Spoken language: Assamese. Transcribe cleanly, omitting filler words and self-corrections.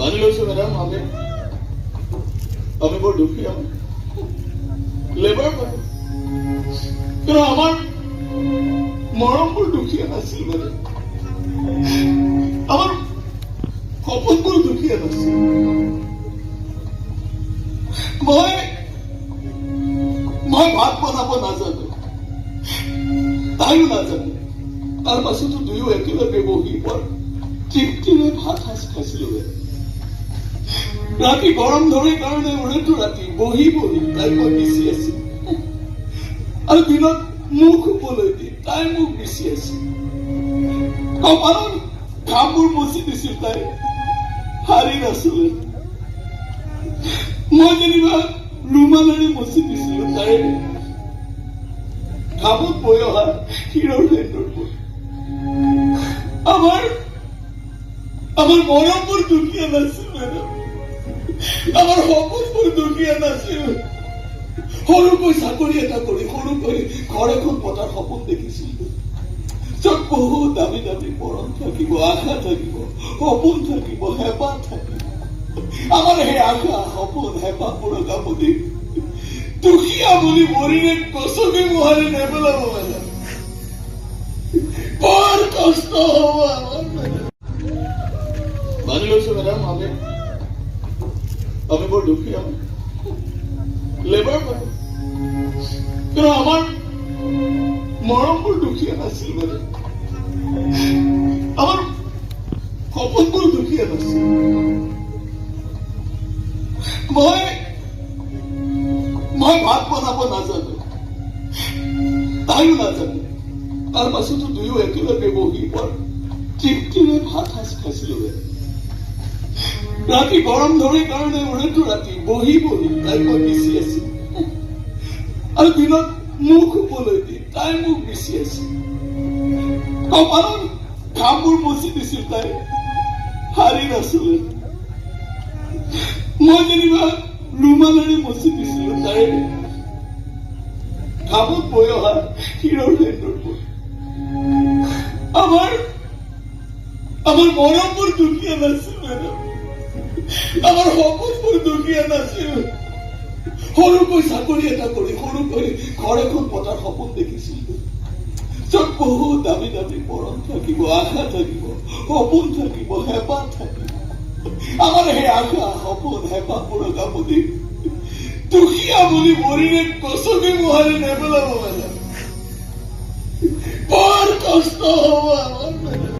মানি লৈছো মেডাম, আমি বৰ দুখী, আমি লেবাৰ মানুহ, কিন্তু আমাৰ মৰমবোৰ দুখীয়া নাছিল মানে, আমাৰ সপোনবোৰ দুখীয়া নাছিল। মই ভাত বনাব নাজানো, তাইও নাজানে। তাৰ পাছতো দুয়ো একেলগে বহি বৰ তৃপ্তিৰে ভাত সাজ খাইছিলো। ৰাতি গৰম ধৰে কাৰণে উৰেটো ৰাতি বহি বহি তাই মই বিচি আছিল, আৰু দিনত মুখ শুবলৈ দি তাই মোক বিচি আছিল। কপালত ঘামবোৰ মচি দিছিল তাই, হাৰি নাছিলে। মই যেনিবা ৰুমালেৰে মচি দিছিলো তাইৰ ঘামত বৈ অহা শিৰৰ লেন্দৰবোৰ। আমাৰ মৰমবোৰ দুখীয়া নাছিল মেডাম, আমাৰ সপোনবোৰ দুখীয়া নাছিল। সৰুকৈ চাকৰি এটা কৰি সৰুকৈ ঘৰ এখন পতাৰ সপোন দেখিছিলো, য'ত বহুত দামী দামী মৰম থাকিব, আশা থাকিব, সপোন থাকিব, হেঁপাহ থাকিব। আমাৰ সেই আশা, সপোন, হেঁপাহবোৰক আপুনি দুখীয়া বুলি মৰিলে গছকি মোহাৰি নেপেলাব মেডাম, বৰ কষ্ট হব আমাৰ মেডাম। মানি লৈছো মেডাম, আমি বৰ দুখী, আমি লেবাৰ মানুহ, কিন্তু আমাৰ মৰমবোৰ দুখীয়া নাছিল মানে, আমাৰ সপোনবোৰ দুখীয়া নাছিল। মই ভাত বনাব নাজানো, তাইও নাজানে। তাৰ পাছতো দুয়ো একেলগে বহি বৰ তৃপ্তিৰে ভাত সাজ খাইছিলো। ৰাতি গৰম ধৰে কাৰণে উৰেটো ৰাতি বহি বহি তাই মই বিচি আছিল, আৰু দিনত মুখ শুবলৈ দি তাই মোক বিচি আছিল। কপালত ঘামবোৰ মচি দিছিল তাই, হাৰি নাছিলে। মই যেনিবা ৰুমালেৰে মচি দিছিলো তাইৰ ঘামত বৈ অহা শিৰৰ লেন্দৰবোৰ। আমাৰ মৰমবোৰ দুখীয়া নাছিল মেডাম, আমাৰ সপোনবোৰ দুখীয়া নাছিল। সৰুকৈ চাকৰি এটা কৰি সৰুকৈ ঘৰ এখন পতাৰ সপোন দেখিছিলো, য'ত বহুত দামী দামী মৰম থাকিব, আশা থাকিব, সপোন থাকিব, হেঁপাহ থাকিব। আমাৰ সেই আশা, সপোন, হেঁপাহবোৰক আপুনি দুখীয়া বুলি মৰিলে গছকি মোহাৰি নেপেলাব মেডাম, বৰ কষ্ট হব আমাৰ মেডাম।